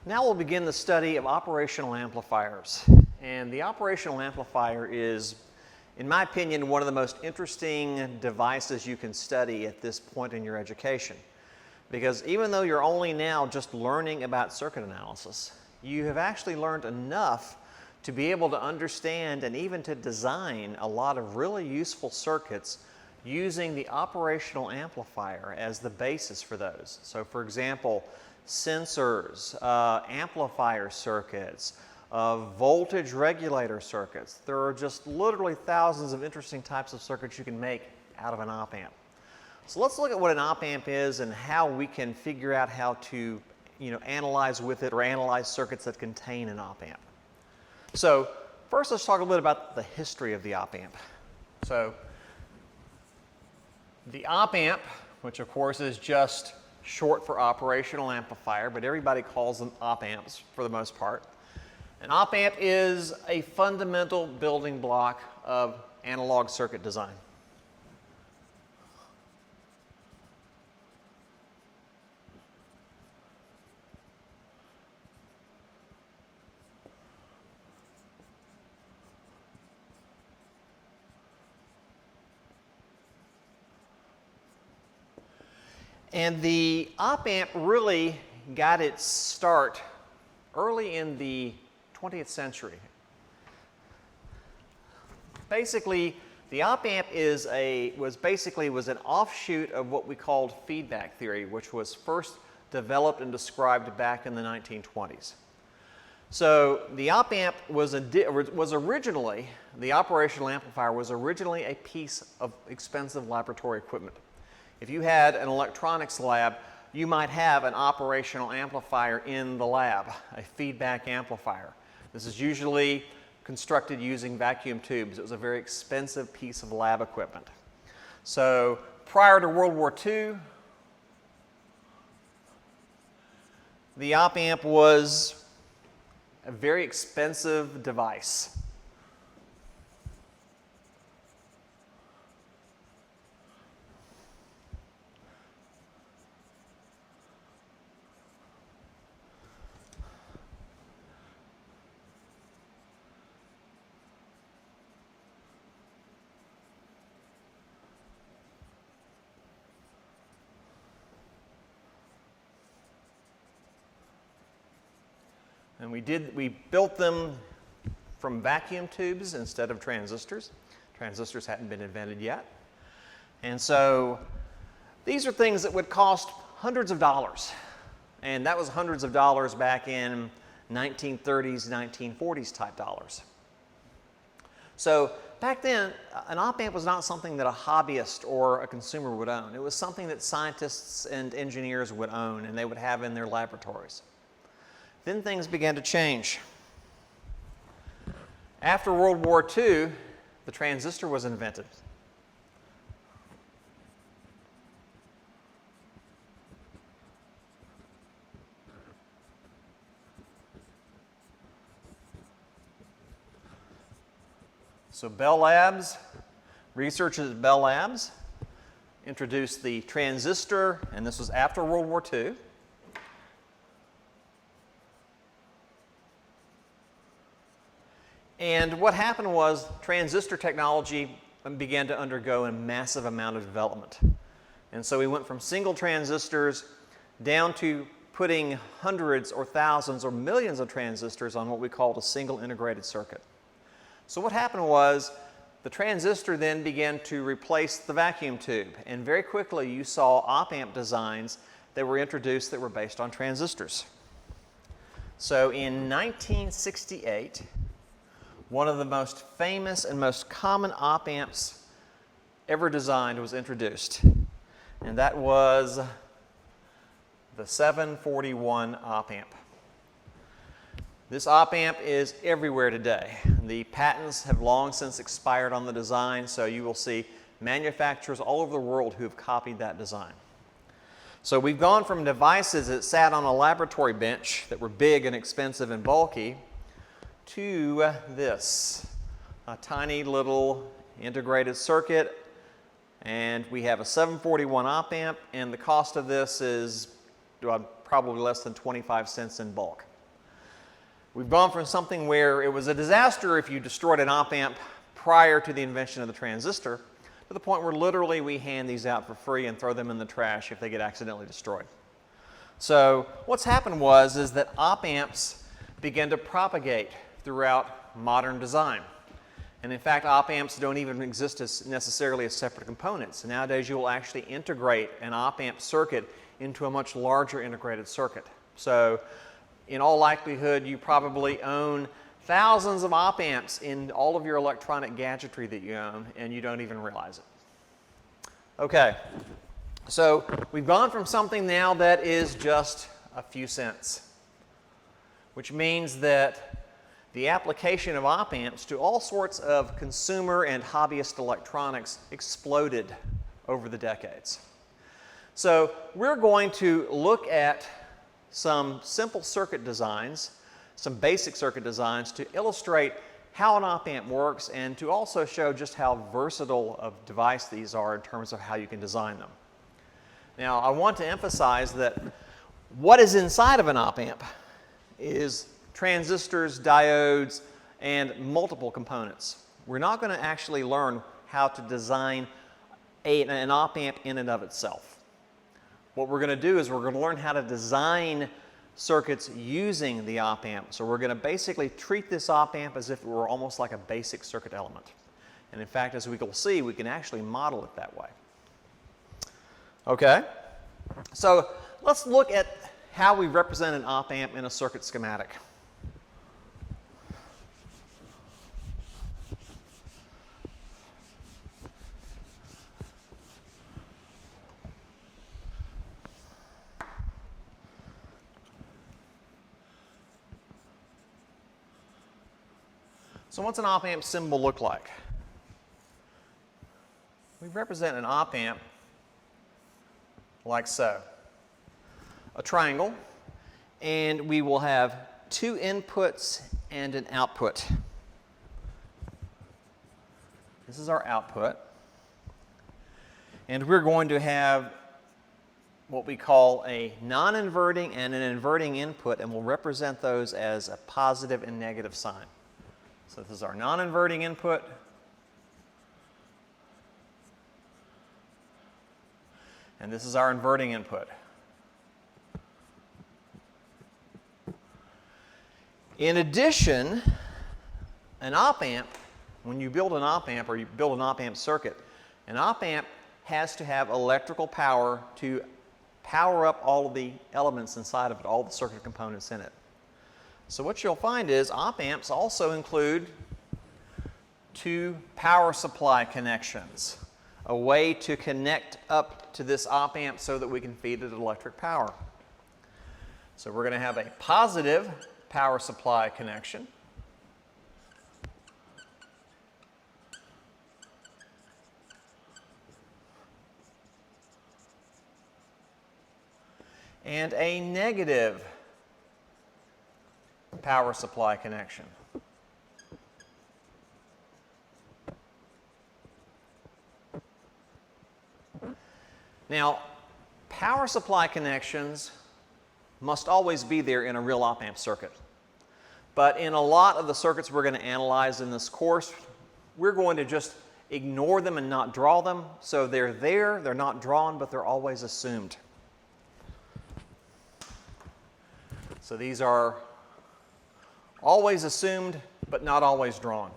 Now we'll begin the study of operational amplifiers. And the operational amplifier is, in my opinion, one of the most interesting devices you can study at this point in your education. Because even though you're only now just learning about circuit analysis, you have actually learned enough to be able to understand and even to design a lot of really useful circuits using the operational amplifier as the basis for those. So for example, sensors, amplifier circuits, voltage regulator circuits. There are just literally thousands of interesting types of circuits you can make out of an op-amp. So let's look at what an op-amp is and how we can figure out how to analyze with it or analyze circuits that contain an op-amp. So first let's talk a little bit about the history of the op-amp. So the op-amp, which of course is just short for operational amplifier, but everybody calls them op-amps for the most part. An op-amp is a fundamental building block of analog circuit design. And the op-amp really got its start early in the 20th century. Basically, the op-amp was an offshoot of what we called feedback theory, which was first developed and described back in the 1920s. So the op-amp was originally, the operational amplifier was originally a piece of expensive laboratory equipment. If you had an electronics lab, you might have an operational amplifier in the lab, a feedback amplifier. This is usually constructed using vacuum tubes. It was a very expensive piece of lab equipment. So prior to World War II, the op-amp was a very expensive device. And we built them from vacuum tubes instead of transistors. Transistors hadn't been invented yet. And so these are things that would cost hundreds of dollars. And that was hundreds of dollars back in 1930s, 1940s type dollars. So back then, an op-amp was not something that a hobbyist or a consumer would own. It was something that scientists and engineers would own and they would have in their laboratories. Then things began to change. After World War II, the transistor was invented. So Bell Labs, researchers at Bell Labs introduced the transistor, and this was after World War II. And what happened was transistor technology began to undergo a massive amount of development. And so we went from single transistors down to putting hundreds or thousands or millions of transistors on what we called a single integrated circuit. So what happened was the transistor then began to replace the vacuum tube. And very quickly you saw op-amp designs that were introduced that were based on transistors. So in 1968, one of the most famous and most common op-amps ever designed was introduced, and that was the 741 op-amp. This op-amp is everywhere today. The patents have long since expired on the design, so you will see manufacturers all over the world who have copied that design. So we've gone from devices that sat on a laboratory bench that were big and expensive and bulky to this, a tiny little integrated circuit, and we have a 741 op-amp, and the cost of this is probably less than 25 cents in bulk. We've gone from something where it was a disaster if you destroyed an op-amp prior to the invention of the transistor to the point where literally we hand these out for free and throw them in the trash if they get accidentally destroyed. So what's happened is that op-amps began to propagate throughout modern design. And in fact, op-amps don't even exist as necessarily as separate components. Nowadays, you will actually integrate an op-amp circuit into a much larger integrated circuit. So in all likelihood, you probably own thousands of op-amps in all of your electronic gadgetry that you own, and you don't even realize it. Okay, so we've gone from something now that is just a few cents, which means that the application of op-amps to all sorts of consumer and hobbyist electronics exploded over the decades. So we're going to look at some simple circuit designs, some basic circuit designs to illustrate how an op-amp works and to also show just how versatile of a device these are in terms of how you can design them. Now, I want to emphasize that what is inside of an op-amp is transistors, diodes, and multiple components. We're not going to actually learn how to design an op-amp in and of itself. What we're going to do is we're going to learn how to design circuits using the op-amp. So we're going to basically treat this op-amp as if it were almost like a basic circuit element. And in fact, as we will see, we can actually model it that way. Okay? So let's look at how we represent an op-amp in a circuit schematic. So what's an op-amp symbol look like? We represent an op-amp like so. A triangle, and we will have two inputs and an output. This is our output. And we're going to have what we call a non-inverting and an inverting input, and we'll represent those as a positive and negative sign. So this is our non-inverting input. And this is our inverting input. In addition, an op-amp, when you build an op-amp or you build an op-amp circuit, an op-amp has to have electrical power to power up all of the elements inside of it, all the circuit components in it. So what you'll find is op-amps also include two power supply connections, a way to connect up to this op-amp so that we can feed it electric power. So we're going to have a positive power supply connection. And a negative power supply connection. Now, power supply connections must always be there in a real op-amp circuit. But in a lot of the circuits we're going to analyze in this course, we're going to just ignore them and not draw them. So they're there, they're not drawn, but they're always assumed. So these are always assumed, but not always drawn.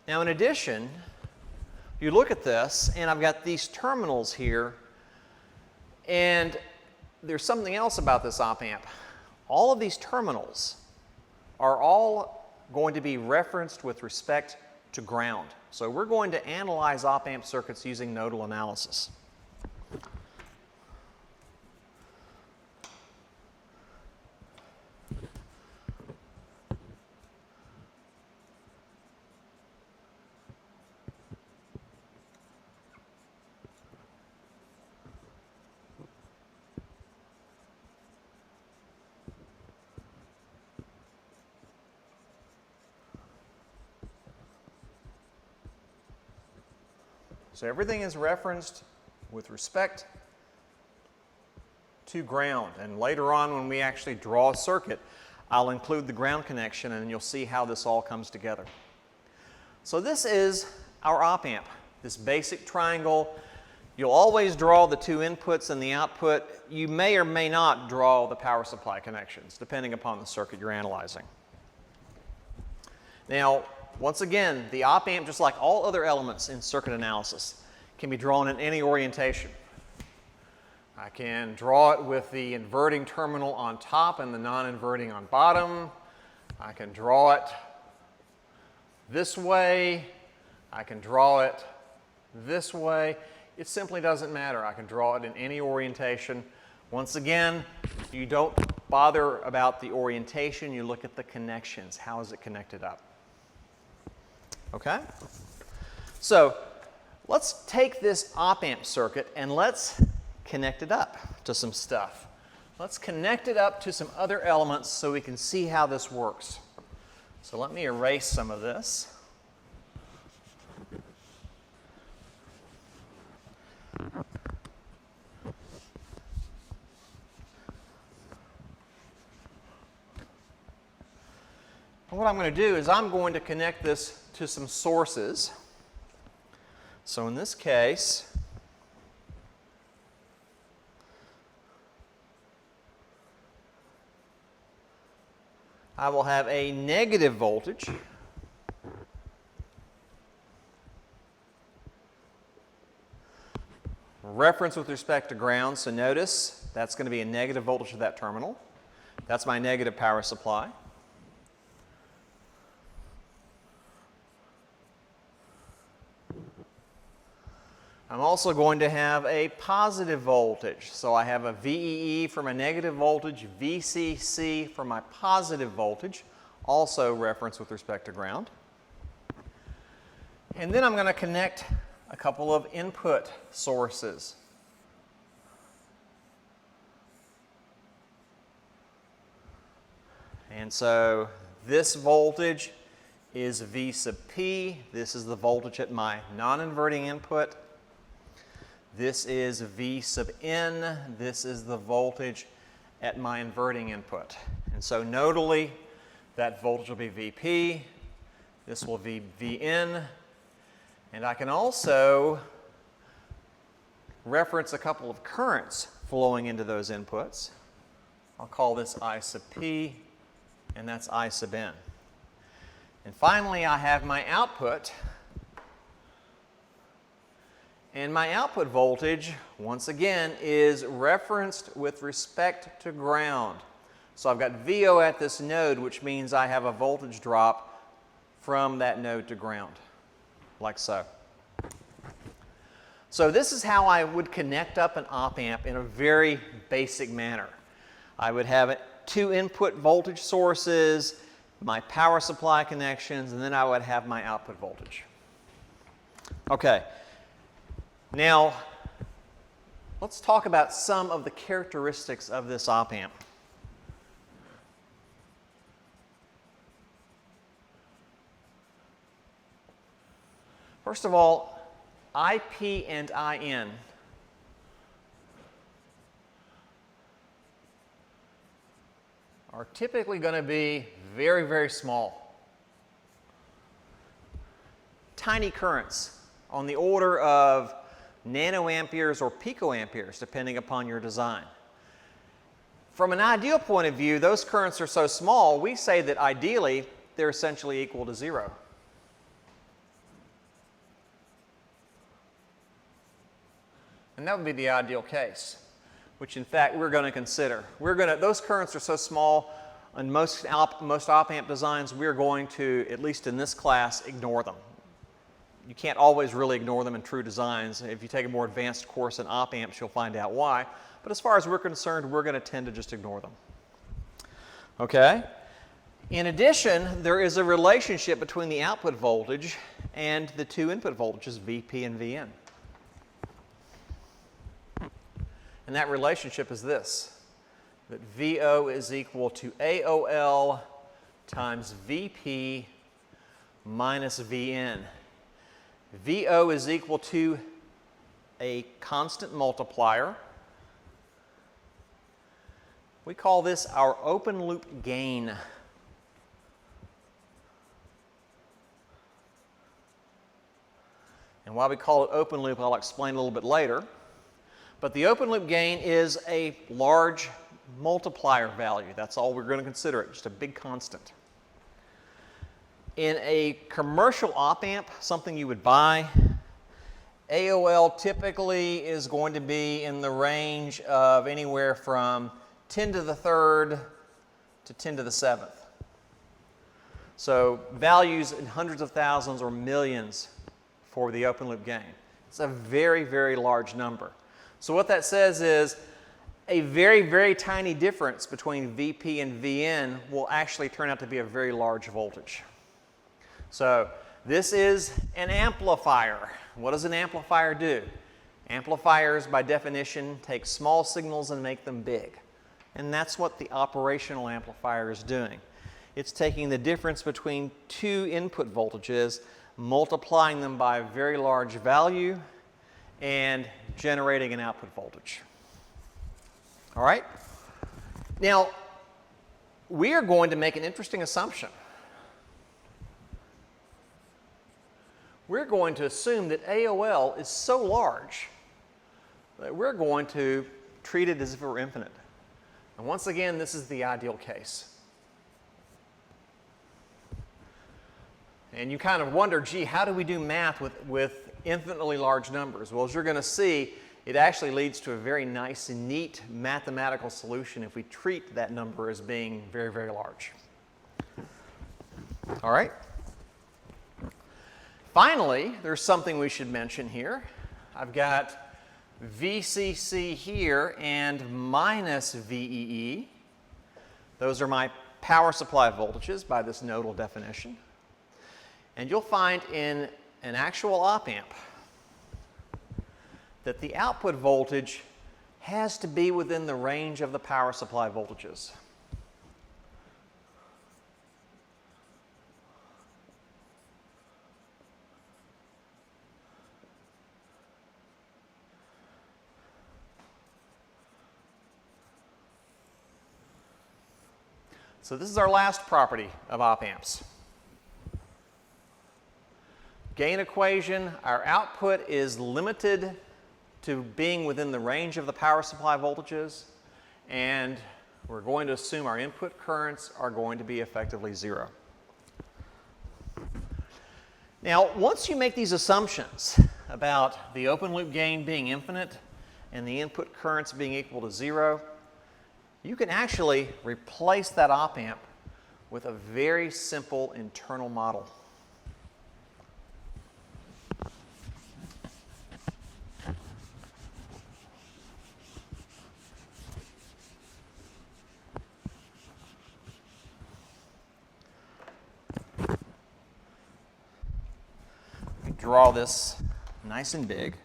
Now, in addition, you look at this, and I've got these terminals here, and there's something else about this op-amp. All of these terminals are all going to be referenced with respect to ground. So we're going to analyze op-amp circuits using nodal analysis. So everything is referenced with respect to ground. And later on, when we actually draw a circuit, I'll include the ground connection, and you'll see how this all comes together. So this is our op-amp, this basic triangle. You'll always draw the two inputs and the output. You may or may not draw the power supply connections, depending upon the circuit you're analyzing. Now, once again, the op-amp, just like all other elements in circuit analysis, can be drawn in any orientation. I can draw it with the inverting terminal on top and the non-inverting on bottom. I can draw it this way. I can draw it this way. It simply doesn't matter. I can draw it in any orientation. Once again, you don't bother about the orientation. You look at the connections. How is it connected up? Okay? So let's take this op-amp circuit and let's connect it up to some stuff. Let's connect it up to some other elements so we can see how this works. So let me erase some of this. And what I'm going to do is I'm going to connect this to some sources. So in this case, I will have a negative voltage reference with respect to ground. So notice that's going to be a negative voltage to that terminal. That's my negative power supply. I'm also going to have a positive voltage. So I have a VEE for my negative voltage, VCC for my positive voltage, also referenced with respect to ground. And then I'm going to connect a couple of input sources. And so this voltage is V sub P. This is the voltage at my non-inverting input. This is V sub N. This is the voltage at my inverting input. And so nodally, that voltage will be VP. This will be VN. And I can also reference a couple of currents flowing into those inputs. I'll call this I sub P, and that's I sub N. And finally, I have my output. And my output voltage, once again, is referenced with respect to ground. So I've got VO at this node, which means I have a voltage drop from that node to ground, like so. So this is how I would connect up an op-amp in a very basic manner. I would have two input voltage sources, my power supply connections, and then I would have my output voltage. Okay. Now, let's talk about some of the characteristics of this op-amp. First of all, IP and IN are typically going to be very, very small. Tiny currents on the order of nanoamperes or picoamperes, depending upon your design. From an ideal point of view, those currents are so small, we say that ideally they're essentially equal to zero. And that would be the ideal case, which in fact we're going to consider. Those currents are so small, in most op-amp designs, we're going to, at least in this class, ignore them. You can't always really ignore them in true designs. If you take a more advanced course in op-amps, you'll find out why. But as far as we're concerned, we're going to tend to just ignore them. Okay? In addition, there is a relationship between the output voltage and the two input voltages, VP and VN. And that relationship is this, that VO is equal to AOL times VP minus VN. VO is equal to a constant multiplier. We call this our open loop gain. And why we call it open loop, I'll explain a little bit later. But the open loop gain is a large multiplier value. That's all we're going to consider it, just a big constant. In a commercial op-amp, something you would buy, AOL typically is going to be in the range of anywhere from 10 to the third to 10 to the seventh. So values in hundreds of thousands or millions for the open loop gain. It's a very, very large number. So what that says is a very, very tiny difference between VP and VN will actually turn out to be a very large voltage. So this is an amplifier. What does an amplifier do? Amplifiers, by definition, take small signals and make them big. And that's what the operational amplifier is doing. It's taking the difference between two input voltages, multiplying them by a very large value, and generating an output voltage. All right? Now, we are going to make an interesting assumption. We're going to assume that AOL is so large that we're going to treat it as if it were infinite. And once again, this is the ideal case. And you kind of wonder, gee, how do we do math with infinitely large numbers? Well, as you're going to see, it actually leads to a very nice and neat mathematical solution if we treat that number as being very, very large. All right? Finally, there's something we should mention here. I've got VCC here and minus VEE. Those are my power supply voltages by this nodal definition. And you'll find in an actual op-amp that the output voltage has to be within the range of the power supply voltages. So this is our last property of op-amps. Gain equation, our output is limited to being within the range of the power supply voltages, and we're going to assume our input currents are going to be effectively zero. Now, once you make these assumptions about the open loop gain being infinite and the input currents being equal to zero, you can actually replace that op-amp with a very simple internal model. Draw this nice and big.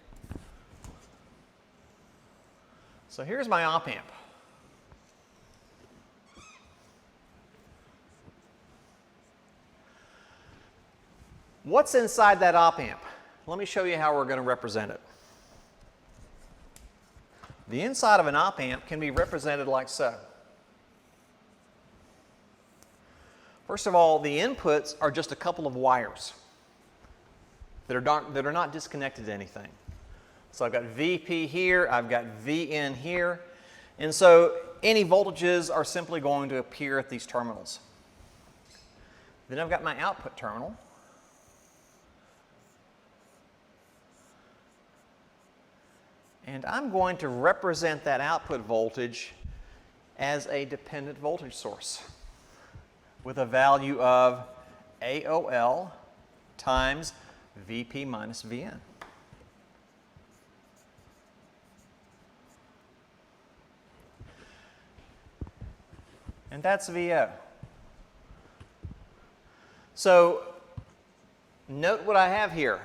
So here's my op-amp. What's inside that op-amp? Let me show you how we're going to represent it. The inside of an op-amp can be represented like so. First of all, the inputs are just a couple of wires that are not disconnected to anything. So I've got VP here, I've got VN here, and so any voltages are simply going to appear at these terminals. Then I've got my output terminal. And I'm going to represent that output voltage as a dependent voltage source with a value of AOL times VP minus VN. And that's VO. So note what I have here.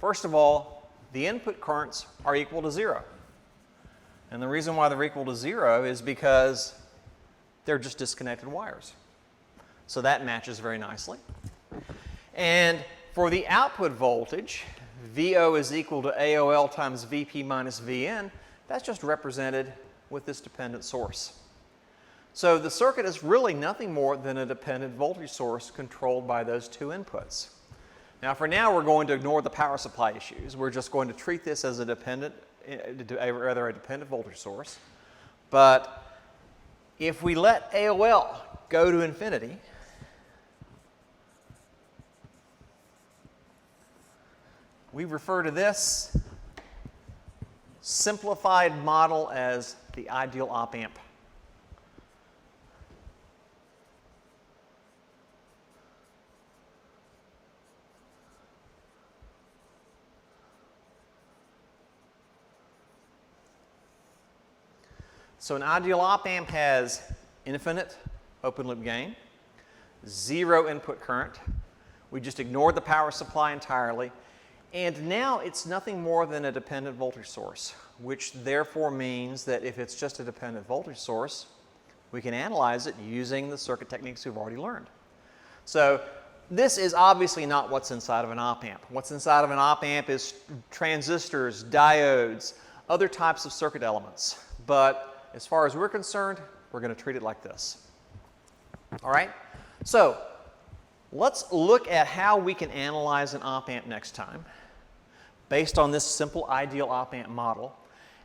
First of all, the input currents are equal to zero. And the reason why they're equal to zero is because they're just disconnected wires. So that matches very nicely. And for the output voltage, VO is equal to AOL times VP minus VN, that's just represented with this dependent source. So the circuit is really nothing more than a dependent voltage source controlled by those two inputs. Now for now we're going to ignore the power supply issues. We're just going to treat this as a dependent voltage source. But if we let AOL go to infinity, we refer to this simplified model as the ideal op-amp. So an ideal op-amp has infinite open loop gain, zero input current. We just ignored the power supply entirely. And now it's nothing more than a dependent voltage source, which therefore means that if it's just a dependent voltage source, we can analyze it using the circuit techniques we've already learned. So this is obviously not what's inside of an op-amp. What's inside of an op-amp is transistors, diodes, other types of circuit elements. But as far as we're concerned, we're going to treat it like this. All right? So let's look at how we can analyze an op-amp next time based on this simple ideal op-amp model.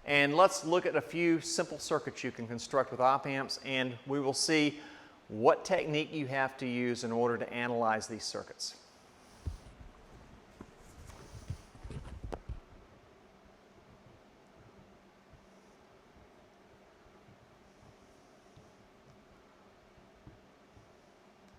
And let's look at a few simple circuits you can construct with op-amps, and we will see what technique you have to use in order to analyze these circuits.